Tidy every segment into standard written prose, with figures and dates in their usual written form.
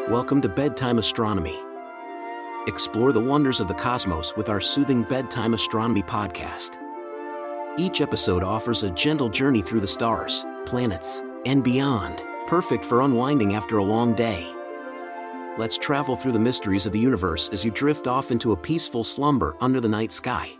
Welcome to Bedtime Astronomy. Explore the wonders of the cosmos with our soothing Bedtime Astronomy podcast. Each episode offers a gentle journey through the stars, planets, and beyond, perfect for unwinding after a long day. Let's travel through the mysteries of the universe as you drift off into a peaceful slumber under the night sky.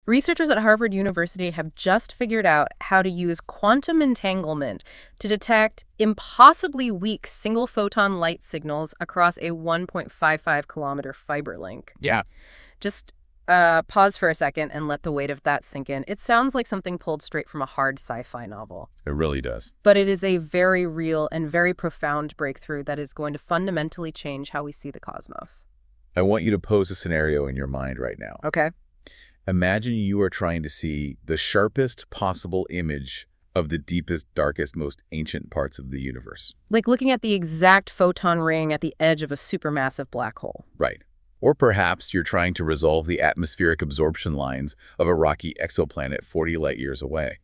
Researchers at Harvard University have just figured out how to use quantum entanglement to detect impossibly weak single-photon light signals across a 1.55 kilometer fiber link. Yeah. Just pause for a second and let the weight of that sink in. It sounds like something pulled straight from a hard sci-fi novel. It really does. But it is a very real and very profound breakthrough that is going to fundamentally change how we see the cosmos. I want you to pose a scenario in your mind right now. Okay. Imagine you are trying to see the sharpest possible image of the deepest, darkest, most ancient parts of the universe. Like looking at the exact photon ring at the edge of a supermassive black hole. Right. Or perhaps you're trying to resolve the atmospheric absorption lines of a rocky exoplanet 40 light years away.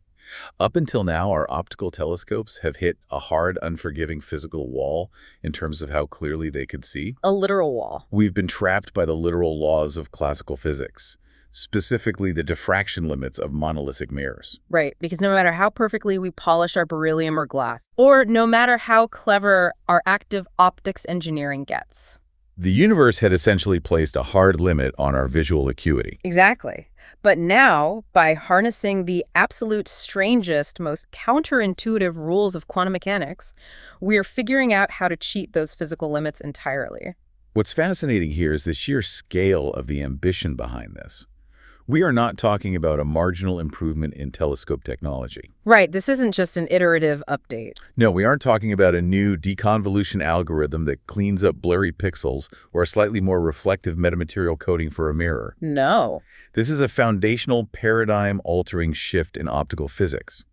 Up until now, our optical telescopes have hit a hard, unforgiving physical wall in terms of how clearly they could see. A literal wall. We've been trapped by the literal laws of classical physics, specifically the diffraction limits of monolithic mirrors. Right, because no matter how perfectly we polish our beryllium or glass, or no matter how clever our active optics engineering gets. The universe had essentially placed a hard limit on our visual acuity. Exactly. But now, by harnessing the absolute strangest, most counterintuitive rules of quantum mechanics, we're figuring out how to cheat those physical limits entirely. What's fascinating here is the sheer scale of the ambition behind this. We are not talking about a marginal improvement in telescope technology. Right, this isn't just an iterative update. No, we aren't talking about a new deconvolution algorithm that cleans up blurry pixels or a slightly more reflective metamaterial coating for a mirror. No. This is a foundational, paradigm-altering shift in optical physics.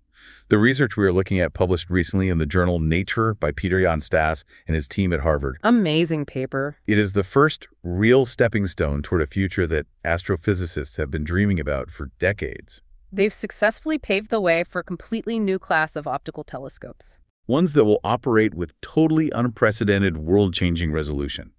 The research we are looking at published recently in the journal Nature by Peter Jan Stas and his team at Harvard. Amazing paper. It is the first real stepping stone toward a future that astrophysicists have been dreaming about for decades. They've successfully paved the way for a completely new class of optical telescopes. Ones that will operate with totally unprecedented world-changing resolution.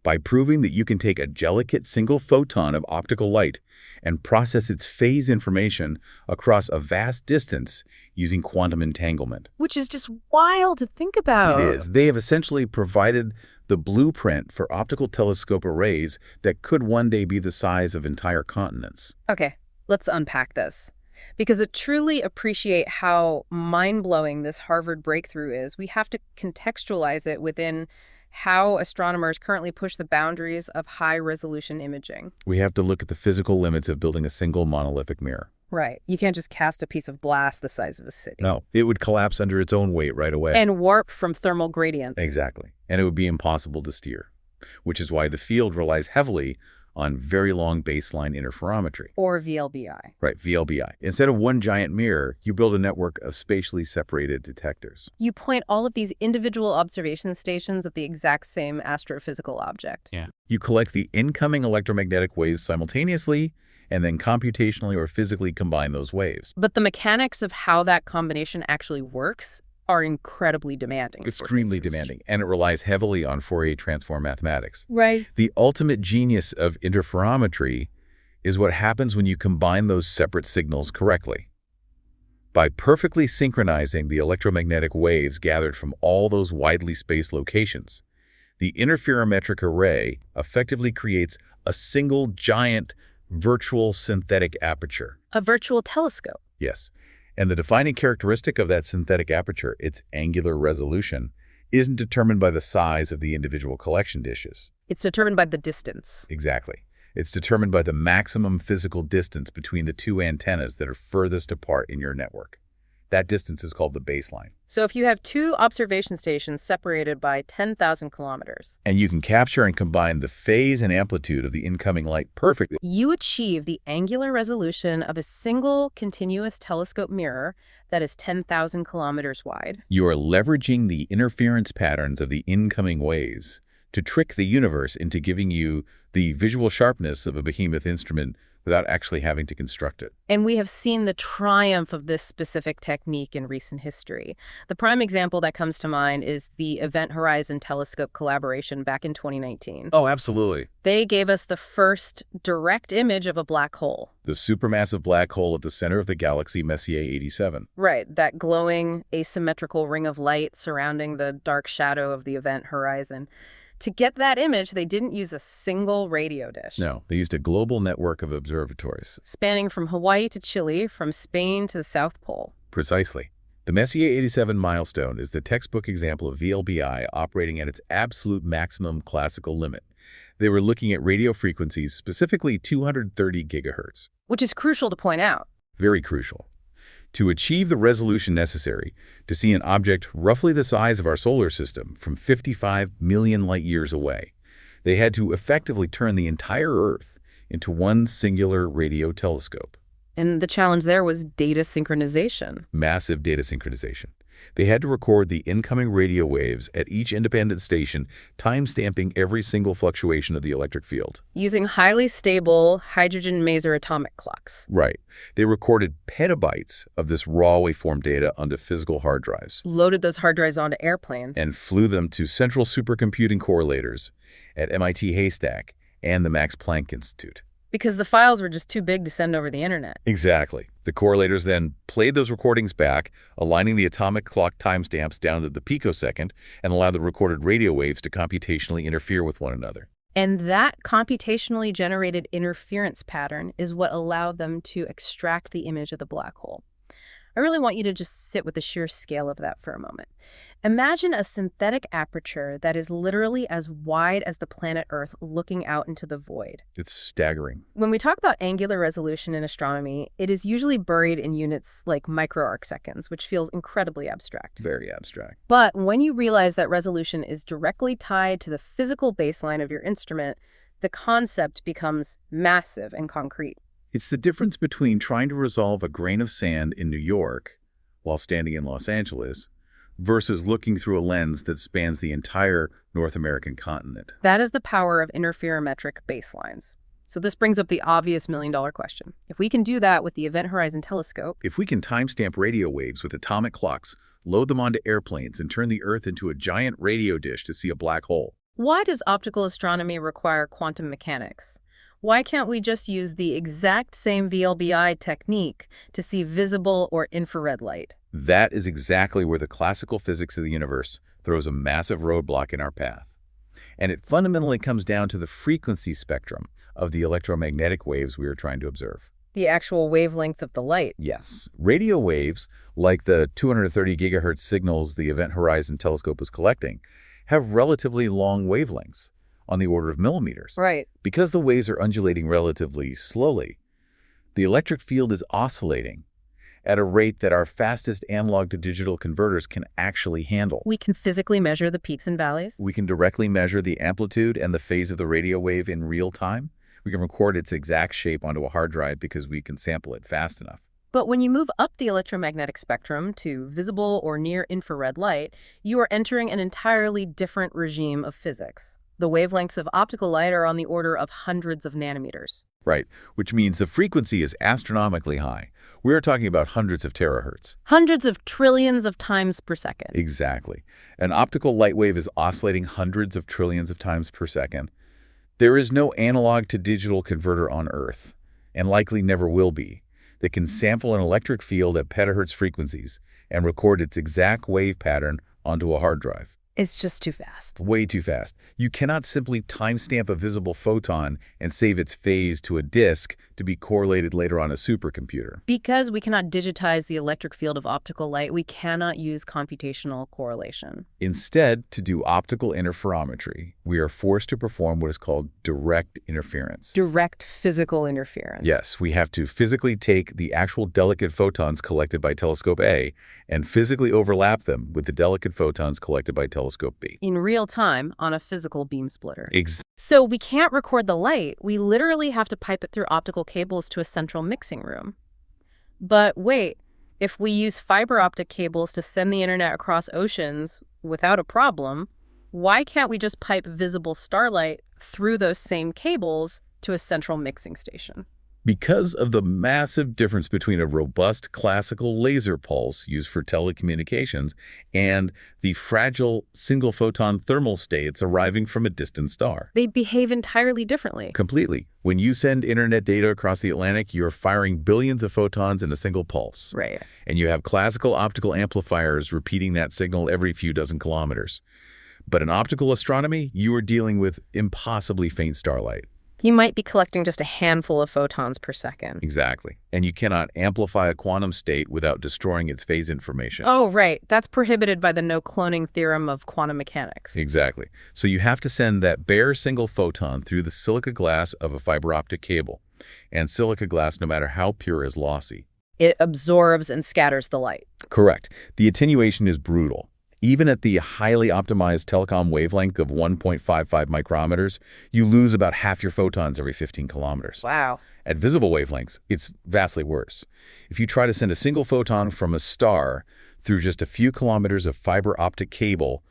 By proving that you can take a delicate single photon of optical light and process its phase information across a vast distance using quantum entanglement. Which is just wild to think about. It is. They have essentially provided the blueprint for optical telescope arrays that could one day be the size of entire continents. Okay, let's unpack this. Because to truly appreciate how mind-blowing this Harvard breakthrough is, we have to contextualize it within how astronomers currently push the boundaries of high-resolution imaging. We have to look at the physical limits of building a single monolithic mirror. Right. You can't just cast a piece of glass the size of a city. No, it would collapse under its own weight right away. And warp from thermal gradients. Exactly. And it would be impossible to steer, which is why the field relies heavily on very long baseline interferometry. Or VLBI. Right, VLBI. Instead of one giant mirror, you build a network of spatially separated detectors. You point all of these individual observation stations at the exact same astrophysical object. Yeah. You collect the incoming electromagnetic waves simultaneously, and then computationally or physically combine those waves. But the mechanics of how that combination actually works are incredibly demanding. Extremely demanding, and it relies heavily on Fourier transform mathematics. Right. The ultimate genius of interferometry is what happens when you combine those separate signals correctly. By perfectly synchronizing the electromagnetic waves gathered from all those widely spaced locations, the interferometric array effectively creates a single giant virtual synthetic aperture. A virtual telescope. Yes. And the defining characteristic of that synthetic aperture, its angular resolution, isn't determined by the size of the individual collection dishes. It's determined by the distance. Exactly. It's determined by the maximum physical distance between the two antennas that are furthest apart in your network. That distance is called the baseline. So if you have two observation stations separated by 10,000 kilometers, and you can capture and combine the phase and amplitude of the incoming light perfectly, you achieve the angular resolution of a single continuous telescope mirror that is 10,000 kilometers wide. You are leveraging the interference patterns of the incoming waves to trick the universe into giving you the visual sharpness of a behemoth instrument without actually having to construct it. And we have seen the triumph of this specific technique in recent history. The prime example that comes to mind is the Event Horizon Telescope collaboration back in 2019. Oh, absolutely. They gave us the first direct image of a black hole. The supermassive black hole at the center of the galaxy Messier 87. Right, that glowing asymmetrical ring of light surrounding the dark shadow of the event horizon. To get that image, they didn't use a single radio dish. No, they used a global network of observatories. Spanning from Hawaii to Chile, from Spain to the South Pole. Precisely. The Messier 87 milestone is the textbook example of VLBI operating at its absolute maximum classical limit. They were looking at radio frequencies, specifically 230 gigahertz. Which is crucial to point out. Very crucial. To achieve the resolution necessary to see an object roughly the size of our solar system from 55 million light-years away, they had to effectively turn the entire Earth into one singular radio telescope. And the challenge there was data synchronization. Massive data synchronization. They had to record the incoming radio waves at each independent station, time-stamping every single fluctuation of the electric field. Using highly stable hydrogen maser atomic clocks. Right. They recorded petabytes of this raw waveform data onto physical hard drives. Loaded those hard drives onto airplanes. And flew them to central supercomputing correlators at MIT Haystack and the Max Planck Institute. Because the files were just too big to send over the internet. Exactly. The correlators then played those recordings back, aligning the atomic clock timestamps down to the picosecond, and allowed the recorded radio waves to computationally interfere with one another. And that computationally generated interference pattern is what allowed them to extract the image of the black hole. I really want you to just sit with the sheer scale of that for a moment. Imagine a synthetic aperture that is literally as wide as the planet Earth looking out into the void. It's staggering. When we talk about angular resolution in astronomy, it is usually buried in units like microarcseconds, which feels incredibly abstract. Very abstract. But when you realize that resolution is directly tied to the physical baseline of your instrument, the concept becomes massive and concrete. It's the difference between trying to resolve a grain of sand in New York while standing in Los Angeles versus looking through a lens that spans the entire North American continent. That is the power of interferometric baselines. So this brings up the obvious million-dollar question. If we can do that with the Event Horizon Telescope, if we can timestamp radio waves with atomic clocks, load them onto airplanes, and turn the Earth into a giant radio dish to see a black hole, why does optical astronomy require quantum mechanics? Why can't we just use the exact same VLBI technique to see visible or infrared light? That is exactly where the classical physics of the universe throws a massive roadblock in our path. And it fundamentally comes down to the frequency spectrum of the electromagnetic waves we are trying to observe. The actual wavelength of the light. Yes. Radio waves, like the 230 gigahertz signals the Event Horizon Telescope was collecting, have relatively long wavelengths, on the order of millimeters. Right. Because the waves are undulating relatively slowly, the electric field is oscillating at a rate that our fastest analog-to-digital converters can actually handle. We can physically measure the peaks and valleys. We can directly measure the amplitude and the phase of the radio wave in real time. We can record its exact shape onto a hard drive because we can sample it fast enough. But when you move up the electromagnetic spectrum to visible or near-infrared light, you are entering an entirely different regime of physics. The wavelengths of optical light are on the order of hundreds of nanometers. Right, which means the frequency is astronomically high. We're talking about hundreds of terahertz. Hundreds of trillions of times per second. Exactly. An optical light wave is oscillating hundreds of trillions of times per second. There is no analog-to-digital converter on Earth, and likely never will be, that can sample an electric field at petahertz frequencies and record its exact wave pattern onto a hard drive. It's just too fast. Way too fast. You cannot simply timestamp a visible photon and save its phase to a disk to be correlated later on a supercomputer. Because we cannot digitize the electric field of optical light, we cannot use computational correlation. Instead, to do optical interferometry, we are forced to perform what is called direct interference. Direct physical interference. Yes, we have to physically take the actual delicate photons collected by telescope A and physically overlap them with the delicate photons collected by telescope B. In real time on a physical beam splitter. Exactly. So we can't record the light. We literally have to pipe it through optical cables to a central mixing room. But wait, if we use fiber optic cables to send the internet across oceans without a problem, why can't we just pipe visible starlight through those same cables to a central mixing station? Because of the massive difference between a robust classical laser pulse used for telecommunications and the fragile single-photon thermal states arriving from a distant star. They behave entirely differently. Completely. When you send internet data across the Atlantic, you're firing billions of photons in a single pulse. Right. And you have classical optical amplifiers repeating that signal every few dozen kilometers. But in optical astronomy, you are dealing with impossibly faint starlight. You might be collecting just a handful of photons per second. Exactly. And you cannot amplify a quantum state without destroying its phase information. Oh, right. That's prohibited by the no-cloning theorem of quantum mechanics. Exactly. So you have to send that bare single photon through the silica glass of a fiber optic cable. And silica glass, no matter how pure, is lossy. It absorbs and scatters the light. Correct. The attenuation is brutal. Even at the highly optimized telecom wavelength of 1.55 micrometers, you lose about half your photons every 15 kilometers. Wow. At visible wavelengths, it's vastly worse. If you try to send a single photon from a star through just a few kilometers of fiber optic cable,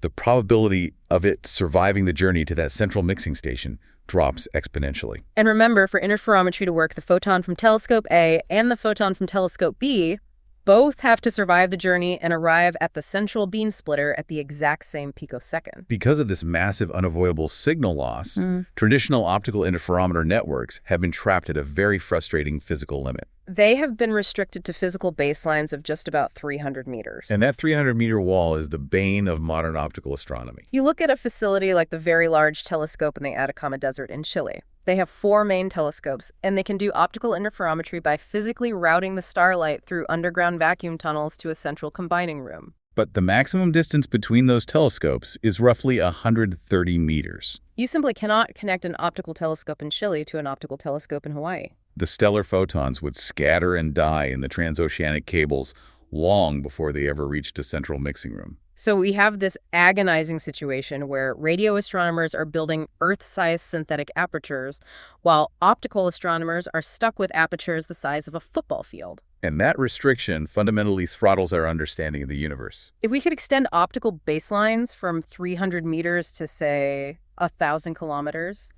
the probability of it surviving the journey to that central mixing station drops exponentially. And remember, for interferometry to work, the photon from telescope A and the photon from telescope B both have to survive the journey and arrive at the central beam splitter at the exact same picosecond. Because of this massive unavoidable signal loss, traditional optical interferometer networks have been trapped at a very frustrating physical limit. They have been restricted to physical baselines of just about 300 meters. And that 300-meter wall is the bane of modern optical astronomy. You look at a facility like the Very Large Telescope in the Atacama Desert in Chile. They have 4 main telescopes, and they can do optical interferometry by physically routing the starlight through underground vacuum tunnels to a central combining room. But the maximum distance between those telescopes is roughly 130 meters. You simply cannot connect an optical telescope in Chile to an optical telescope in Hawaii. The stellar photons would scatter and die in the transoceanic cables long before they ever reached a central mixing room. So we have this agonizing situation where radio astronomers are building Earth-sized synthetic apertures, while optical astronomers are stuck with apertures the size of a football field. And that restriction fundamentally throttles our understanding of the universe. If we could extend optical baselines from 300 meters to, say, 1,000 kilometers,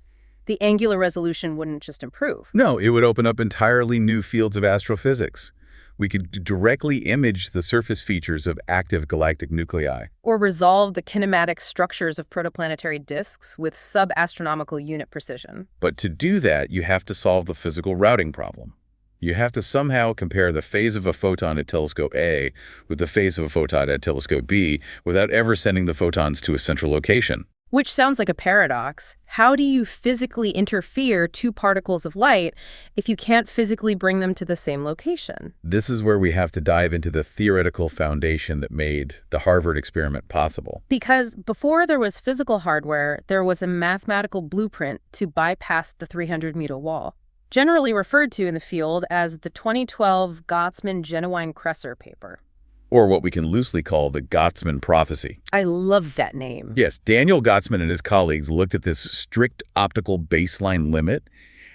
the angular resolution wouldn't just improve. No, it would open up entirely new fields of astrophysics. We could directly image the surface features of active galactic nuclei. Or resolve the kinematic structures of protoplanetary disks with sub-astronomical unit precision. But to do that, you have to solve the physical routing problem. You have to somehow compare the phase of a photon at telescope A with the phase of a photon at telescope B without ever sending the photons to a central location. Which sounds like a paradox. How do you physically interfere 2 particles of light if you can't physically bring them to the same location? This is where we have to dive into the theoretical foundation that made the Harvard experiment possible. Because before there was physical hardware, there was a mathematical blueprint to bypass the 300-meter wall, generally referred to in the field as the 2012 Gottsman-Genuine-Kresser paper. Or what we can loosely call the Gottsman prophecy. I love that name. Yes, Daniel Gottsman and his colleagues looked at this strict optical baseline limit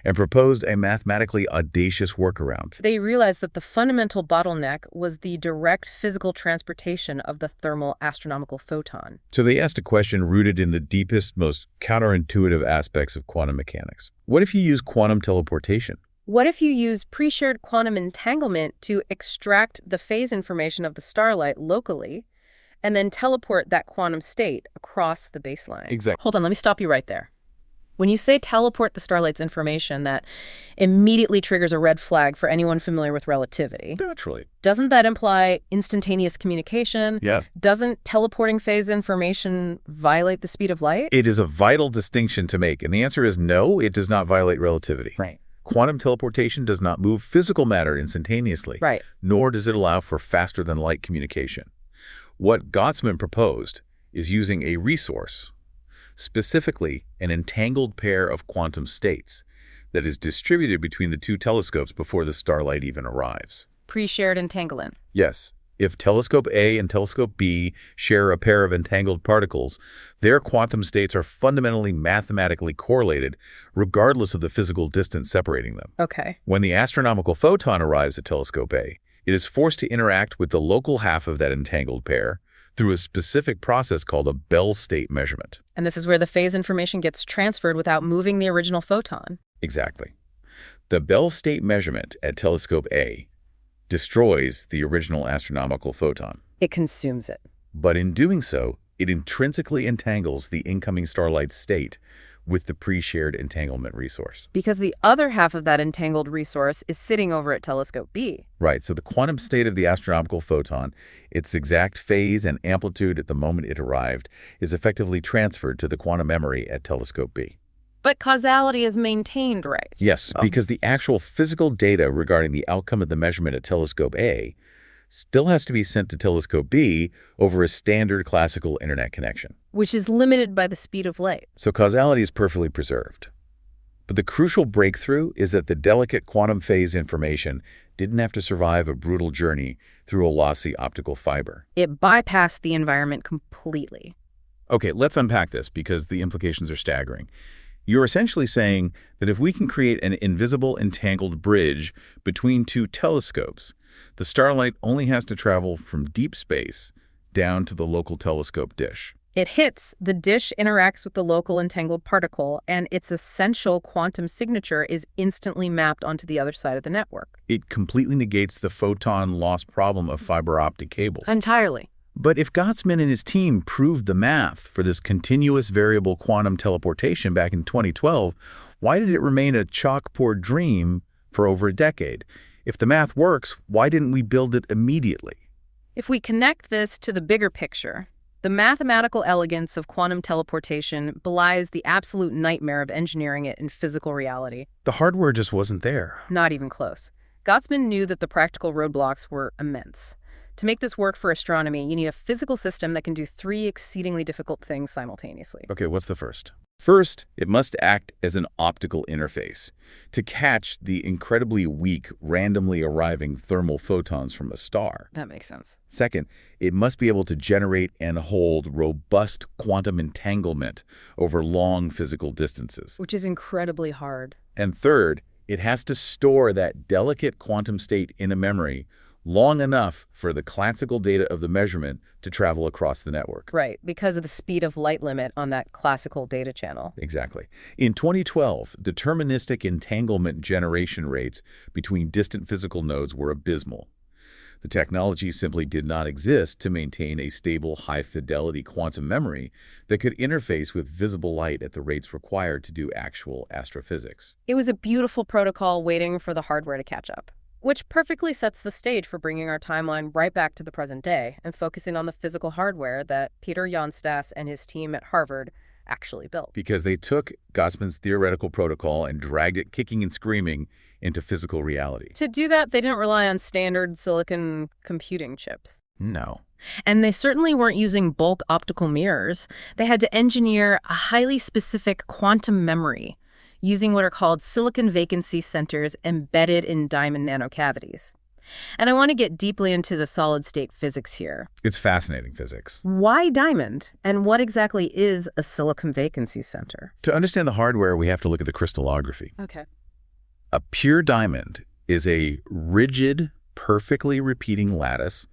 and proposed a mathematically audacious workaround. They realized that the fundamental bottleneck was the direct physical transportation of the thermal astronomical photon. So they asked a question rooted in the deepest, most counterintuitive aspects of quantum mechanics. What if you use quantum teleportation? What if you use pre-shared quantum entanglement to extract the phase information of the starlight locally and then teleport that quantum state across the baseline? Exactly. Hold on, let me stop you right there. When you say teleport the starlight's information, that immediately triggers a red flag for anyone familiar with relativity. Naturally. Doesn't that imply instantaneous communication? Yeah. Doesn't teleporting phase information violate the speed of light? It is a vital distinction to make, and the answer is no, it does not violate relativity. Right. Quantum teleportation does not move physical matter instantaneously, Right. nor does it allow for faster-than-light communication. What Gottsman proposed is using a resource, specifically an entangled pair of quantum states, that is distributed between the 2 telescopes before the starlight even arrives. Pre-shared entanglement. Yes. If telescope A and telescope B share a pair of entangled particles, their quantum states are fundamentally mathematically correlated, regardless of the physical distance separating them. Okay. When the astronomical photon arrives at telescope A, it is forced to interact with the local half of that entangled pair through a specific process called a Bell state measurement. And this is where the phase information gets transferred without moving the original photon. Exactly. The Bell state measurement at telescope A destroys the original astronomical photon. It consumes it. But in doing so, it intrinsically entangles the incoming starlight's state with the pre-shared entanglement resource. Because the other half of that entangled resource is sitting over at telescope B. Right, so the quantum state of the astronomical photon, its exact phase and amplitude at the moment it arrived, is effectively transferred to the quantum memory at telescope B. But causality is maintained, right? Yes, because the actual physical data regarding the outcome of the measurement at telescope A still has to be sent to telescope B over a standard classical internet connection. Which is limited by the speed of light. So causality is perfectly preserved. But the crucial breakthrough is that the delicate quantum phase information didn't have to survive a brutal journey through a lossy optical fiber. It bypassed the environment completely. Okay, let's unpack this because the implications are staggering. You're essentially saying that if we can create an invisible entangled bridge between two telescopes, the starlight only has to travel from deep space down to the local telescope dish. It hits, the dish interacts with the local entangled particle, and its essential quantum signature is instantly mapped onto the other side of the network. It completely negates the photon loss problem of fiber optic cables. Entirely. But if Gottsman and his team proved the math for this continuous variable quantum teleportation back in 2012, why did it remain a chalkboard dream for over a decade? If the math works, why didn't we build it immediately? If we connect this to the bigger picture, the mathematical elegance of quantum teleportation belies the absolute nightmare of engineering it in physical reality. The hardware just wasn't there. Not even close. Gottsman knew that the practical roadblocks were immense. To make this work for astronomy, you need a physical system that can do 3 exceedingly difficult things simultaneously. Okay, what's the first? First, it must act as an optical interface to catch the incredibly weak, randomly arriving thermal photons from a star. That makes sense. Second, it must be able to generate and hold robust quantum entanglement over long physical distances. Which is incredibly hard. And third, it has to store that delicate quantum state in a memory long enough for the classical data of the measurement to travel across the network. Right, because of the speed of light limit on that classical data channel. Exactly. In 2012, deterministic entanglement generation rates between distant physical nodes were abysmal. The technology simply did not exist to maintain a stable, high-fidelity quantum memory that could interface with visible light at the rates required to do actual astrophysics. It was a beautiful protocol waiting for the hardware to catch up. Which perfectly sets the stage for bringing our timeline right back to the present day and focusing on the physical hardware that Peter Jonstas and his team at Harvard actually built. Because they took Gottsman's theoretical protocol and dragged it kicking and screaming into physical reality. To do that, they didn't rely on standard silicon computing chips. No. And they certainly weren't using bulk optical mirrors. They had to engineer a highly specific quantum memory, using what are called silicon vacancy centers embedded in diamond nanocavities. And I want to get deeply into the solid-state physics here. It's fascinating physics. Why diamond? And what exactly is a silicon vacancy center? To understand the hardware, we have to look at the crystallography. Okay. A pure diamond is a rigid, perfectly repeating lattice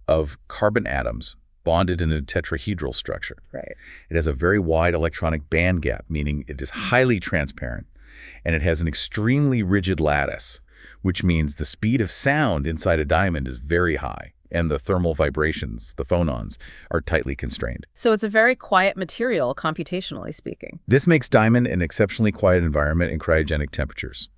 of carbon atoms bonded in a tetrahedral structure. Right. It has a very wide electronic band gap, meaning it is highly transparent, and it has an extremely rigid lattice, which means the speed of sound inside a diamond is very high, and the thermal vibrations, the phonons, are tightly constrained. So it's a very quiet material, computationally speaking. This makes diamond an exceptionally quiet environment in cryogenic temperatures.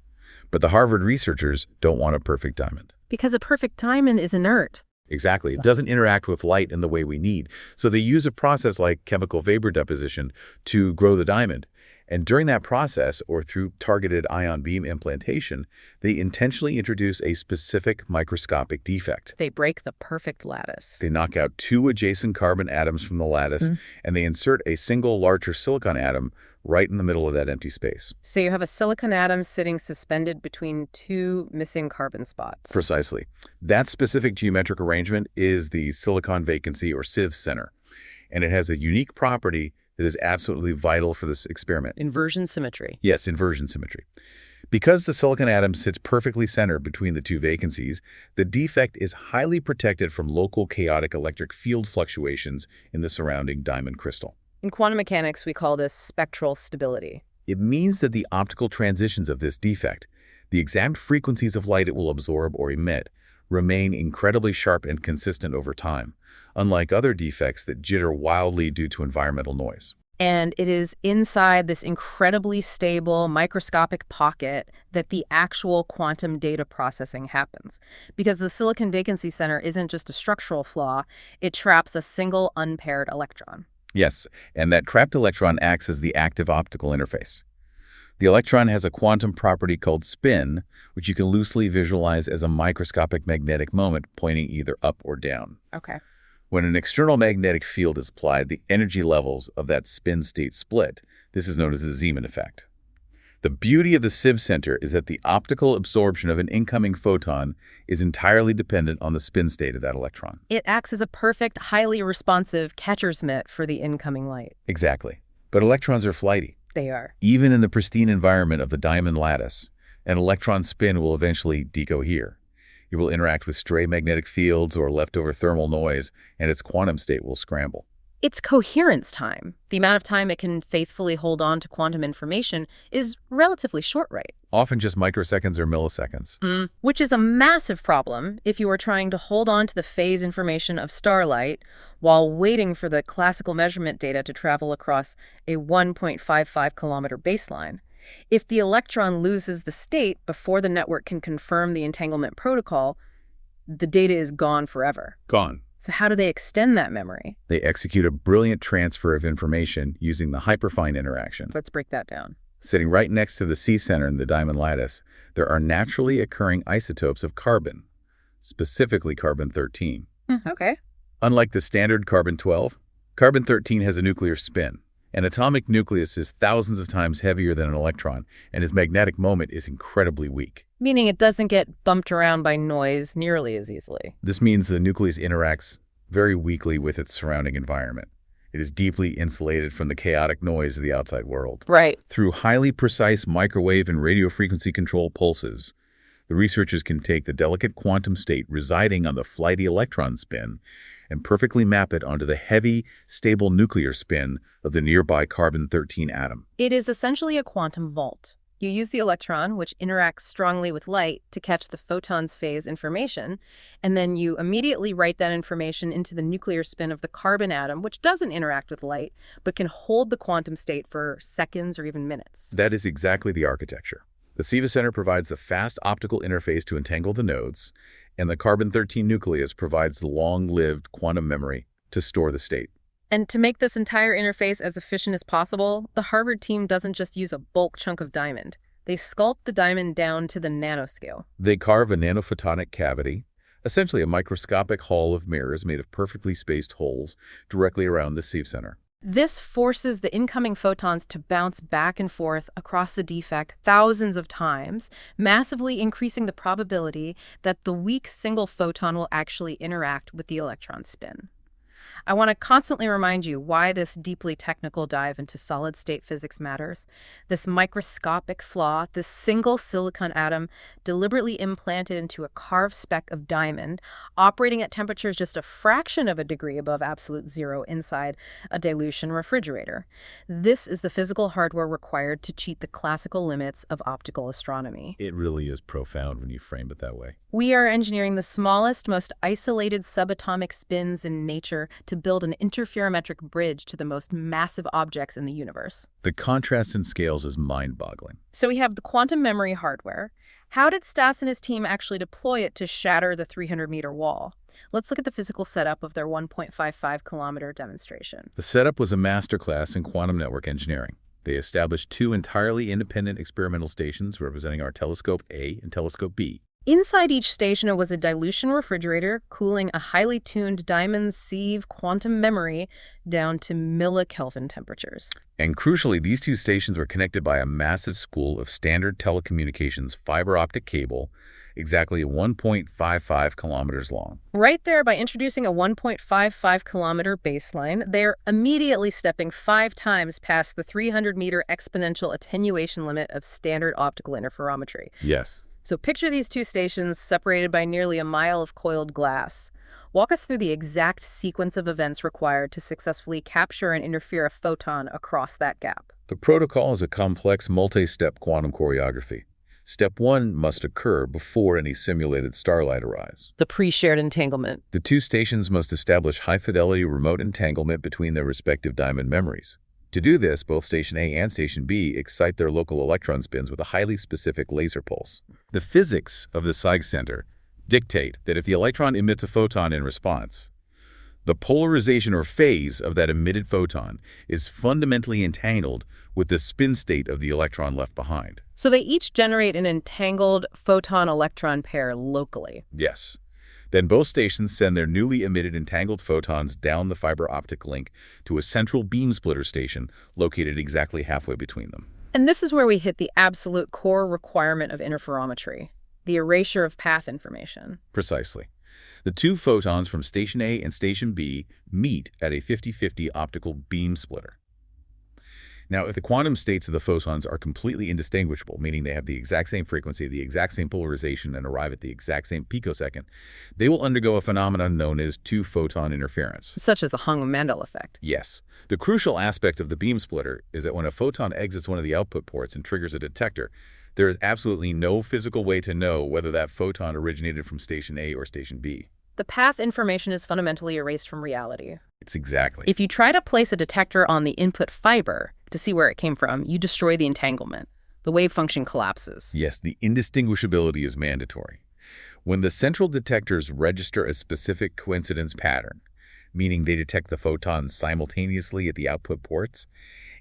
But the Harvard researchers don't want a perfect diamond. Because a perfect diamond is inert. Exactly. It doesn't interact with light in the way we need. So they use a process like chemical vapor deposition to grow the diamond. And during that process, or through targeted ion beam implantation, they intentionally introduce a specific microscopic defect. They break the perfect lattice. They knock out 2 adjacent carbon atoms from the lattice, and they insert a single larger silicon atom right in the middle of that empty space. So you have a silicon atom sitting suspended between 2 missing carbon spots. Precisely. That specific geometric arrangement is the silicon vacancy, or SIV center, and it has a unique property that is absolutely vital for this experiment. Inversion symmetry. Yes, inversion symmetry. Because the silicon atom sits perfectly centered between the 2 vacancies, the defect is highly protected from local chaotic electric field fluctuations in the surrounding diamond crystal. In quantum mechanics, we call this spectral stability. It means that the optical transitions of this defect, The exact frequencies of light it will absorb or emit remain incredibly sharp and consistent over time, unlike other defects that jitter wildly due to environmental noise. And it is inside this incredibly stable microscopic pocket that the actual quantum data processing happens. Because the silicon vacancy center isn't just a structural flaw, it traps a single unpaired electron. Yes, and that trapped electron acts as the active optical interface. The electron has a quantum property called spin, which you can loosely visualize as a microscopic magnetic moment pointing either up or down. Okay. When an external magnetic field is applied, the energy levels of that spin state split. This is known as the Zeeman effect. The beauty of the sieve center is that the optical absorption of an incoming photon is entirely dependent on the spin state of that electron. It acts as a perfect, highly responsive catcher's mitt for the incoming light. Exactly. But electrons are flighty. They are. Even in the pristine environment of the diamond lattice, an electron spin will eventually decohere. It will interact with stray magnetic fields or leftover thermal noise, and its quantum state will scramble. Its coherence time, the amount of time it can faithfully hold on to quantum information, is relatively short, right? Often just microseconds or milliseconds. Which is a massive problem if you are trying to hold on to the phase information of starlight while waiting for the classical measurement data to travel across a 1.55 kilometer baseline. If the electron loses the state before the network can confirm the entanglement protocol, the data is gone forever. Gone. So how do they extend that memory? They execute a brilliant transfer of information using the hyperfine interaction. Let's break that down. Sitting right next to the C center in the diamond lattice, there are naturally occurring isotopes of carbon, specifically carbon-13. Okay. Unlike the standard carbon-12, carbon-13 has a nuclear spin. An atomic nucleus is thousands of times heavier than an electron, and its magnetic moment is incredibly weak. Meaning it doesn't get bumped around by noise nearly as easily. This means the nucleus interacts very weakly with its surrounding environment. It is deeply insulated from the chaotic noise of the outside world. Right. Through highly precise microwave and radio frequency control pulses, the researchers can take the delicate quantum state residing on the flighty electron spin and perfectly map it onto the heavy, stable nuclear spin of the nearby carbon-13 atom. It is essentially a quantum vault. You use the electron, which interacts strongly with light, to catch the photon's phase information, and then you immediately write that information into the nuclear spin of the carbon atom, which doesn't interact with light, but can hold the quantum state for seconds or even minutes. That is exactly the architecture. The SIVA Center provides the fast optical interface to entangle the nodes, and the carbon-13 nucleus provides the long-lived quantum memory to store the state. And to make this entire interface as efficient as possible, the Harvard team doesn't just use a bulk chunk of diamond. They sculpt the diamond down to the nanoscale. They carve a nanophotonic cavity, essentially a microscopic hall of mirrors made of perfectly spaced holes, directly around the SIVA Center. This forces the incoming photons to bounce back and forth across the defect thousands of times, massively increasing the probability that the weak single photon will actually interact with the electron spin. I want to constantly remind you why this deeply technical dive into solid-state physics matters. This microscopic flaw, this single silicon atom deliberately implanted into a carved speck of diamond, operating at temperatures just a fraction of a degree above absolute zero inside a dilution refrigerator. This is the physical hardware required to cheat the classical limits of optical astronomy. It really is profound when you frame it that way. We are engineering the smallest, most isolated subatomic spins in nature to build an interferometric bridge to the most massive objects in the universe. The contrast in scales is mind-boggling. So we have the quantum memory hardware. How did Stas and his team actually deploy it to shatter the 300-meter wall? Let's look at the physical setup of their 1.55-kilometer demonstration. The setup was a masterclass in quantum network engineering. They established two entirely independent experimental stations representing our telescope A and telescope B. Inside each station was a dilution refrigerator cooling a highly tuned diamond sieve quantum memory down to millikelvin temperatures. And crucially, these two stations were connected by a massive spool of standard telecommunications fiber optic cable, exactly 1.55 kilometers long. Right there, by introducing a 1.55-kilometer baseline, they're immediately stepping 5 times past the 300-meter exponential attenuation limit of standard optical interferometry. Yes. So picture these two stations separated by nearly a mile of coiled glass. Walk us through the exact sequence of events required to successfully capture and interfere a photon across that gap. The protocol is a complex multi-step quantum choreography. Step 1 must occur before any simulated starlight arrives. The pre-shared entanglement. The two stations must establish high-fidelity remote entanglement between their respective diamond memories. To do this, both Station A and Station B excite their local electron spins with a highly specific laser pulse. The physics of the Zeig center dictate that if the electron emits a photon in response, the polarization or phase of that emitted photon is fundamentally entangled with the spin state of the electron left behind. So they each generate an entangled photon-electron pair locally. Yes. Then both stations send their newly emitted entangled photons down the fiber optic link to a central beam splitter station located exactly halfway between them. And this is where we hit the absolute core requirement of interferometry, the erasure of path information. Precisely. The two photons from Station A and Station B meet at a 50-50 optical beam splitter. Now, if the quantum states of the photons are completely indistinguishable, meaning they have the exact same frequency, the exact same polarization, and arrive at the exact same picosecond, they will undergo a phenomenon known as two-photon interference. Such as the Hung-Mandel effect. Yes. The crucial aspect of the beam splitter is that when a photon exits one of the output ports and triggers a detector, there is absolutely no physical way to know whether that photon originated from Station A or Station B. The path information is fundamentally erased from reality. It's exactly. If you try to place a detector on the input fiber to see where it came from, you destroy the entanglement. The wave function collapses. Yes, the indistinguishability is mandatory. When the central detectors register a specific coincidence pattern, meaning they detect the photons simultaneously at the output ports,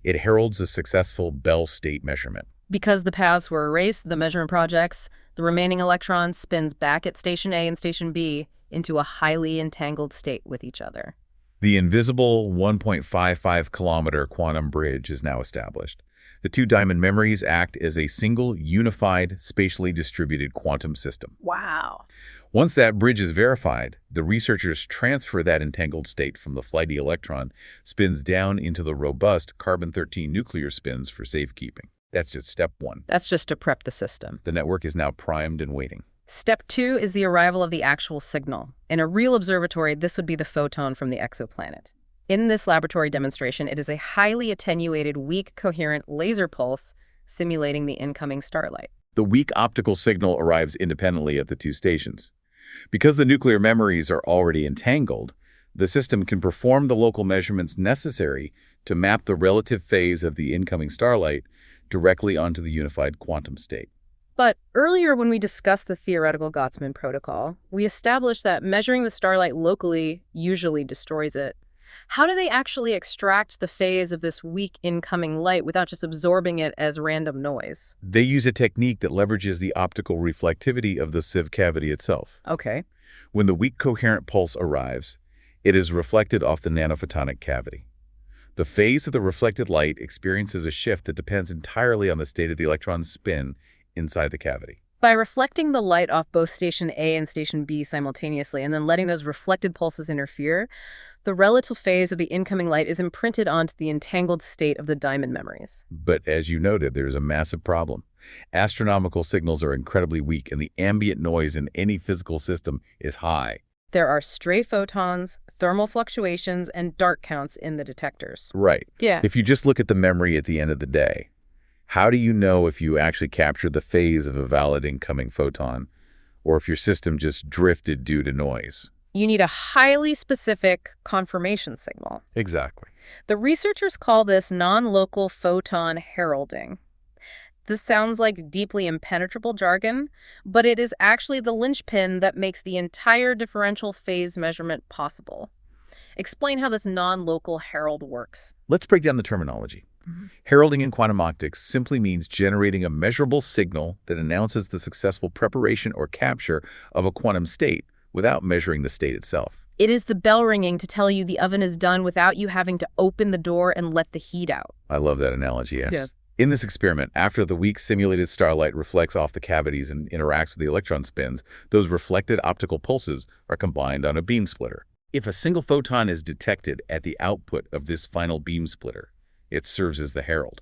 it heralds a successful Bell state measurement. Because the paths were erased, the measurement projects, the remaining electron spins back at Station A and Station B into a highly entangled state with each other. The invisible 1.55-kilometer quantum bridge is now established. The two diamond memories act as a single, unified, spatially distributed quantum system. Wow. Once that bridge is verified, the researchers transfer that entangled state from the flighty electron spins down into the robust carbon-13 nuclear spins for safekeeping. That's just step 1. That's just to prep the system. The network is now primed and waiting. Step 2 is the arrival of the actual signal. In a real observatory, this would be the photon from the exoplanet. In this laboratory demonstration, it is a highly attenuated, weak, coherent laser pulse simulating the incoming starlight. The weak optical signal arrives independently at the two stations. Because the nuclear memories are already entangled, the system can perform the local measurements necessary to map the relative phase of the incoming starlight directly onto the unified quantum state. But earlier when we discussed the theoretical Gaussman protocol, we established that measuring the starlight locally usually destroys it. How do they actually extract the phase of this weak incoming light without just absorbing it as random noise? They use a technique that leverages the optical reflectivity of the sieve cavity itself. Okay. When the weak coherent pulse arrives, it is reflected off the nanophotonic cavity. The phase of the reflected light experiences a shift that depends entirely on the state of the electron's spin inside the cavity. By reflecting the light off both Station A and Station B simultaneously and then letting those reflected pulses interfere, the relative phase of the incoming light is imprinted onto the entangled state of the diamond memories. But as you noted, there is a massive problem. Astronomical signals are incredibly weak, and the ambient noise in any physical system is high. There are stray photons, thermal fluctuations, and dark counts in the detectors. Right. Yeah. If you just look at the memory at the end of the day, how do you know if you actually captured the phase of a valid incoming photon, or if your system just drifted due to noise? You need a highly specific confirmation signal. Exactly. The researchers call this non-local photon heralding. This sounds like deeply impenetrable jargon, but it is actually the linchpin that makes the entire differential phase measurement possible. Explain how this non-local herald works. Let's break down the terminology. Heralding in quantum optics simply means generating a measurable signal that announces the successful preparation or capture of a quantum state without measuring the state itself. It is the bell ringing to tell you the oven is done without you having to open the door and let the heat out. I love that analogy, yes. Yeah. In this experiment, after the weak simulated starlight reflects off the cavities and interacts with the electron spins, those reflected optical pulses are combined on a beam splitter. If a single photon is detected at the output of this final beam splitter, it serves as the herald.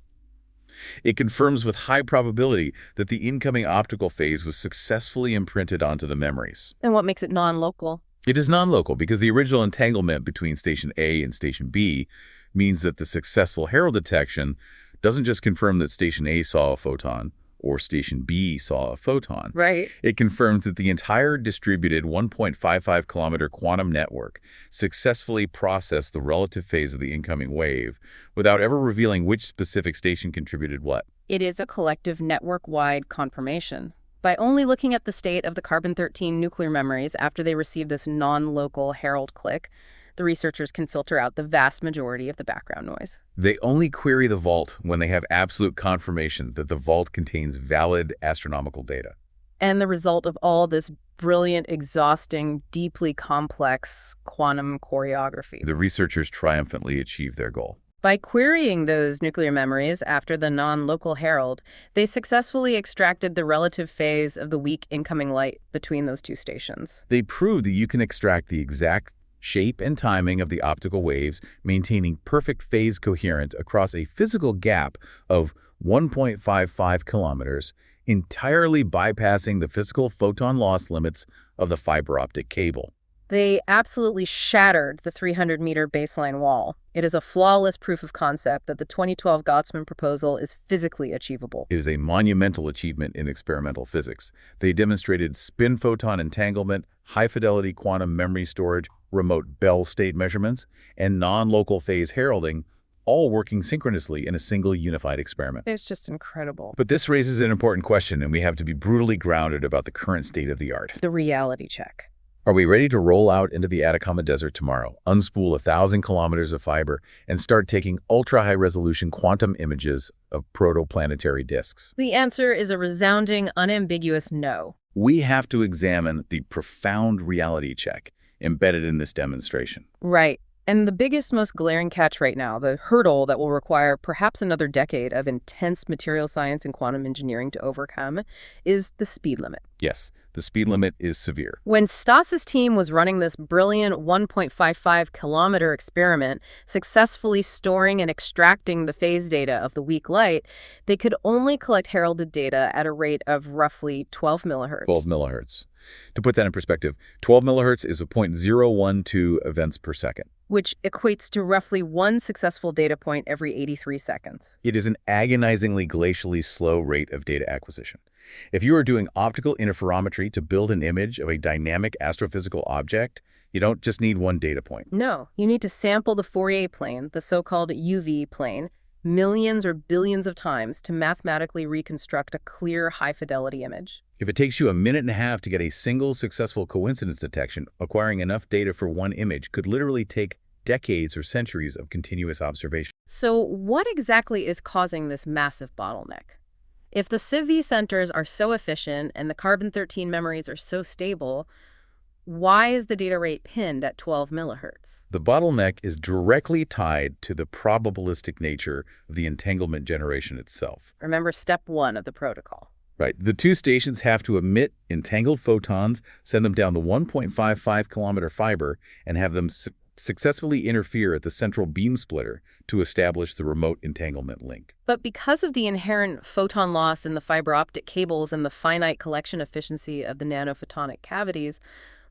It confirms with high probability that the incoming optical phase was successfully imprinted onto the memories. And what makes it non-local? It is non-local because the original entanglement between Station A and Station B means that the successful herald detection doesn't just confirm that Station A saw a photon or Station B saw a photon. Right. It confirms that the entire distributed 1.55-kilometer quantum network successfully processed the relative phase of the incoming wave without ever revealing which specific station contributed what. It is a collective network-wide confirmation. By only looking at the state of the carbon-13 nuclear memories after they receive this non-local herald click, the researchers can filter out the vast majority of the background noise. They only query the vault when they have absolute confirmation that the vault contains valid astronomical data. And the result of all this brilliant, exhausting, deeply complex quantum choreography. The researchers triumphantly achieve their goal. By querying those nuclear memories after the non-local herald, they successfully extracted the relative phase of the weak incoming light between those two stations. They proved that you can extract the exact shape and timing of the optical waves, maintaining perfect phase coherence across a physical gap of 1.55 kilometers, entirely bypassing the physical photon loss limits of the fiber optic cable. They absolutely shattered the 300-meter baseline wall. It is a flawless proof of concept that the 2012 Gaussman proposal is physically achievable. It is a monumental achievement in experimental physics. They demonstrated spin-photon entanglement, high-fidelity quantum memory storage, remote Bell state measurements, and non-local phase heralding, all working synchronously in a single unified experiment. It's just incredible. But this raises an important question, and we have to be brutally grounded about the current state of the art. The reality check. Are we ready to roll out into the Atacama Desert tomorrow, unspool 1,000 kilometers of fiber, and start taking ultra-high-resolution quantum images of protoplanetary disks? The answer is a resounding, unambiguous no. We have to examine the profound reality check embedded in this demonstration. Right. And the biggest, most glaring catch right now, the hurdle that will require perhaps another decade of intense material science and quantum engineering to overcome, is the speed limit. Yes, the speed limit is severe. When Stas's team was running this brilliant 1.55-kilometer experiment, successfully storing and extracting the phase data of the weak light, they could only collect heralded data at a rate of roughly 12 millihertz. 12 millihertz. To put that in perspective, 12 millihertz is a 0.012 events per second, which equates to roughly one successful data point every 83 seconds. It is an agonizingly glacially slow rate of data acquisition. If you are doing optical interferometry to build an image of a dynamic astrophysical object, you don't just need one data point. No, you need to sample the Fourier plane, the so-called UV plane, millions or billions of times to mathematically reconstruct a clear, high-fidelity image. If it takes you a minute and a half to get a single successful coincidence detection, acquiring enough data for one image could literally take decades or centuries of continuous observation. So what exactly is causing this massive bottleneck? If the CIV centers are so efficient and the carbon-13 memories are so stable, why is the data rate pinned at 12 millihertz? The bottleneck is directly tied to the probabilistic nature of the entanglement generation itself. Remember step 1 of the protocol. Right. The two stations have to emit entangled photons, send them down the 1.55-kilometer fiber, and have them successfully interfere at the central beam splitter to establish the remote entanglement link. But because of the inherent photon loss in the fiber optic cables and the finite collection efficiency of the nanophotonic cavities,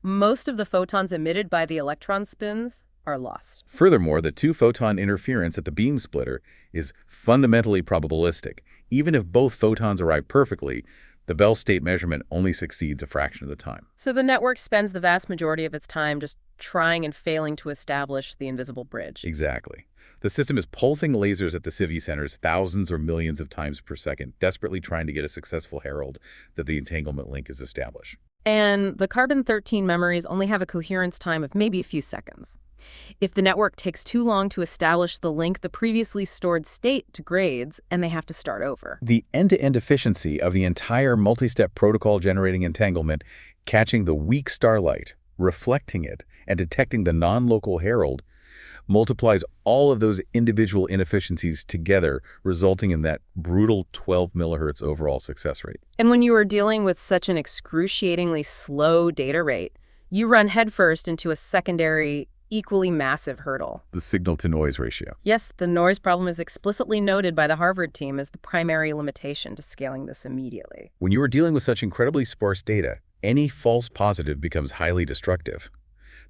most of the photons emitted by the electron spins are lost. Furthermore, the two-photon interference at the beam splitter is fundamentally probabilistic. Even if both photons arrive perfectly, the Bell state measurement only succeeds a fraction of the time. So the network spends the vast majority of its time just trying and failing to establish the invisible bridge. Exactly. The system is pulsing lasers at the CIV centers thousands or millions of times per second, desperately trying to get a successful herald that the entanglement link is established. And the carbon-13 memories only have a coherence time of maybe a few seconds. If the network takes too long to establish the link, the previously stored state degrades, and they have to start over. The end-to-end efficiency of the entire multi-step protocol generating entanglement, catching the weak starlight, reflecting it, and detecting the non-local herald, multiplies all of those individual inefficiencies together, resulting in that brutal 12 millihertz overall success rate. And when you are dealing with such an excruciatingly slow data rate, you run headfirst into a secondary, equally massive hurdle. The signal-to-noise ratio. Yes, the noise problem is explicitly noted by the Harvard team as the primary limitation to scaling this immediately. When you are dealing with such incredibly sparse data, any false positive becomes highly destructive.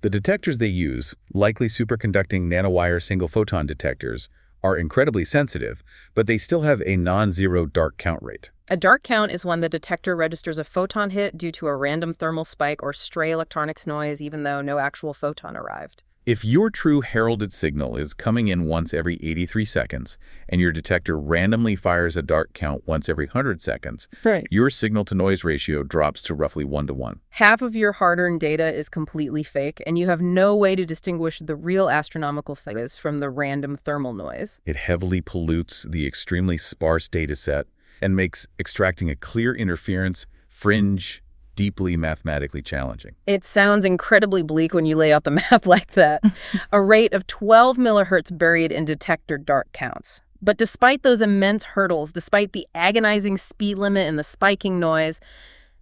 The detectors they use, likely superconducting nanowire single-photon detectors, are incredibly sensitive, but they still have a non-zero dark count rate. A dark count is when the detector registers a photon hit due to a random thermal spike or stray electronics noise, even though no actual photon arrived. If your true heralded signal is coming in once every 83 seconds, and your detector randomly fires a dark count once every 100 seconds, Right. your signal-to-noise ratio drops to roughly 1:1. Half of your hard-earned data is completely fake, and you have no way to distinguish the real astronomical phase from the random thermal noise. It heavily pollutes the extremely sparse data set and makes extracting a clear interference fringe deeply mathematically challenging. It sounds incredibly bleak when you lay out the math like that. A rate of 12 millihertz buried in detector dark counts. But despite those immense hurdles, despite the agonizing speed limit and the spiking noise,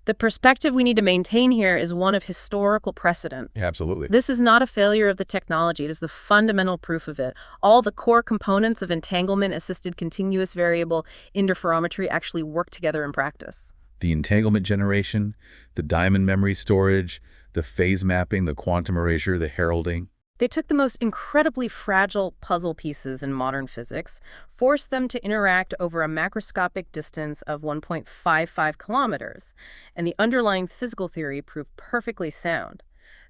the perspective we need to maintain here is one of historical precedent. Absolutely. This is not a failure of the technology. It is the fundamental proof of it. All the core components of entanglement-assisted continuous variable interferometry actually work together in practice. The entanglement generation, the diamond memory storage, the phase mapping, the quantum erasure, the heralding. They took the most incredibly fragile puzzle pieces in modern physics, forced them to interact over a macroscopic distance of 1.55 kilometers, and the underlying physical theory proved perfectly sound.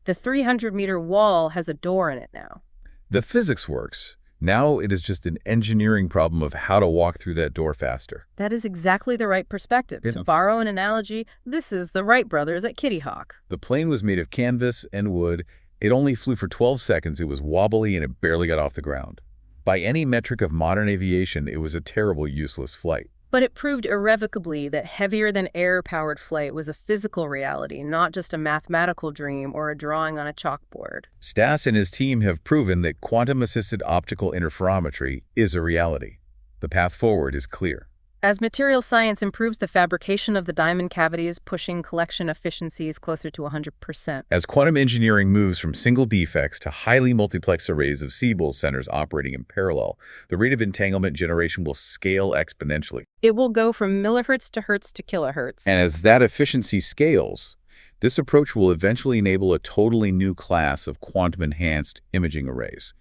The 300-meter wall has a door in it now. The physics works. Now it is just an engineering problem of how to walk through that door faster. That is exactly the right perspective. To borrow an analogy, this is the Wright brothers at Kitty Hawk. The plane was made of canvas and wood. It only flew for 12 seconds. It was wobbly and it barely got off the ground. By any metric of modern aviation, it was a terrible, useless flight. But it proved irrevocably that heavier-than-air-powered flight was a physical reality, not just a mathematical dream or a drawing on a chalkboard. Stas and his team have proven that quantum-assisted optical interferometry is a reality. The path forward is clear. As material science improves the fabrication of the diamond cavities, pushing collection efficiencies closer to 100%. As quantum engineering moves from single defects to highly multiplexed arrays of Siebel centers operating in parallel, the rate of entanglement generation will scale exponentially. It will go from millihertz to hertz to kilohertz. And as that efficiency scales, this approach will eventually enable a totally new class of quantum-enhanced imaging arrays.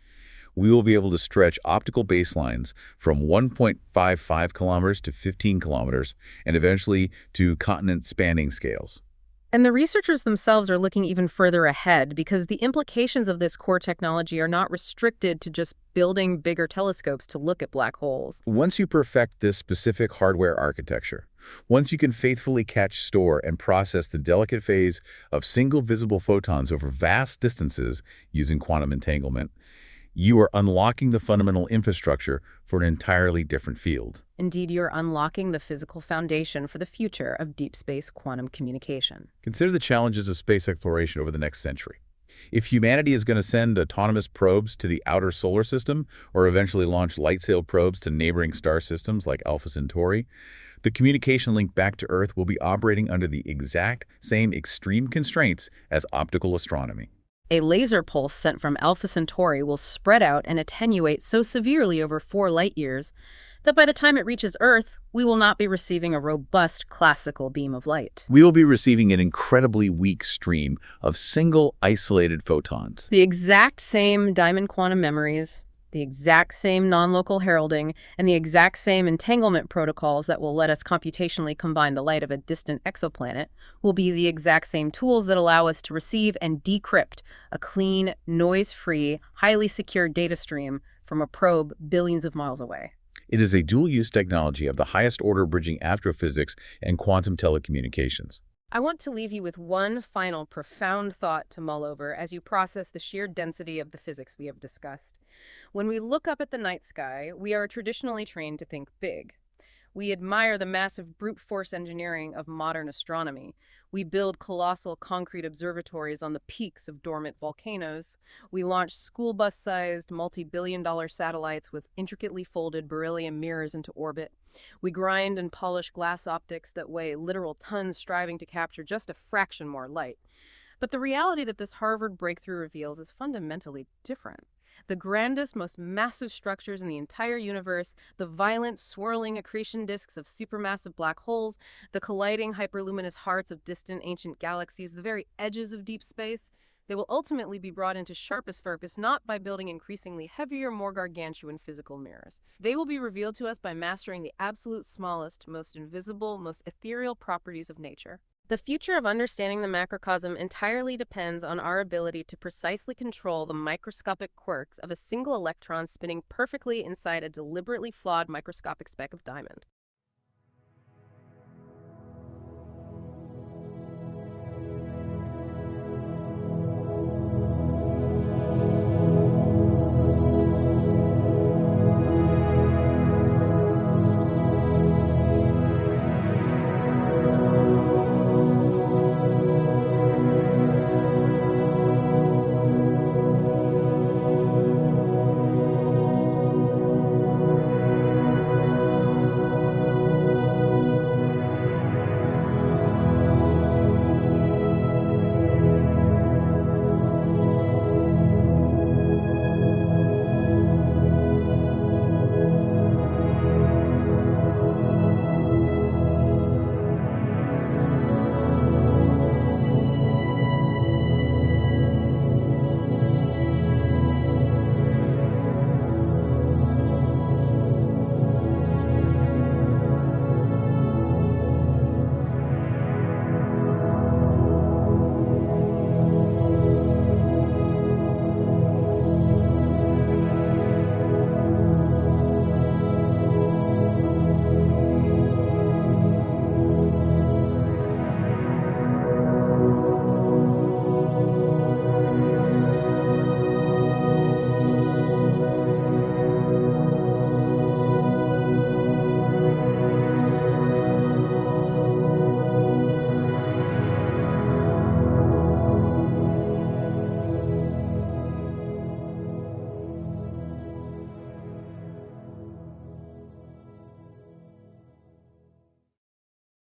We will be able to stretch optical baselines from 1.55 kilometers to 15 kilometers and eventually to continent-spanning scales. And the researchers themselves are looking even further ahead because the implications of this core technology are not restricted to just building bigger telescopes to look at black holes. Once you perfect this specific hardware architecture, once you can faithfully catch, store, and process the delicate phase of single visible photons over vast distances using quantum entanglement, you are unlocking the fundamental infrastructure for an entirely different field. Indeed, you're unlocking the physical foundation for the future of deep space quantum communication. Consider the challenges of space exploration over the next century. If humanity is going to send autonomous probes to the outer solar system or eventually launch light-sail probes to neighboring star systems like Alpha Centauri, the communication link back to Earth will be operating under the exact same extreme constraints as optical astronomy. A laser pulse sent from Alpha Centauri will spread out and attenuate so severely over 4 light-years that by the time it reaches Earth, we will not be receiving a robust classical beam of light. We will be receiving an incredibly weak stream of single isolated photons. The exact same diamond quantum memories, the exact same non-local heralding, and the exact same entanglement protocols that will let us computationally combine the light of a distant exoplanet will be the exact same tools that allow us to receive and decrypt a clean, noise-free, highly secure data stream from a probe billions of miles away. It is a dual-use technology of the highest order bridging astrophysics and quantum telecommunications. I want to leave you with one final profound thought to mull over as you process the sheer density of the physics we have discussed. When we look up at the night sky, we are traditionally trained to think big. We admire the massive brute force engineering of modern astronomy. We build colossal concrete observatories on the peaks of dormant volcanoes. We launch school bus-sized, multi-billion-dollar satellites with intricately folded beryllium mirrors into orbit. We grind and polish glass optics that weigh literal tons, striving to capture just a fraction more light. But the reality that this Harvard breakthrough reveals is fundamentally different. The grandest, most massive structures in the entire universe, the violent, swirling accretion disks of supermassive black holes, the colliding hyperluminous hearts of distant ancient galaxies, the very edges of deep space, They will ultimately be brought into sharpest focus not by building increasingly heavier, more gargantuan physical mirrors. They will be revealed to us by mastering the absolute smallest, most invisible, most ethereal properties of nature. The future of understanding the macrocosm entirely depends on our ability to precisely control the microscopic quirks of a single electron spinning perfectly inside a deliberately flawed microscopic speck of diamond.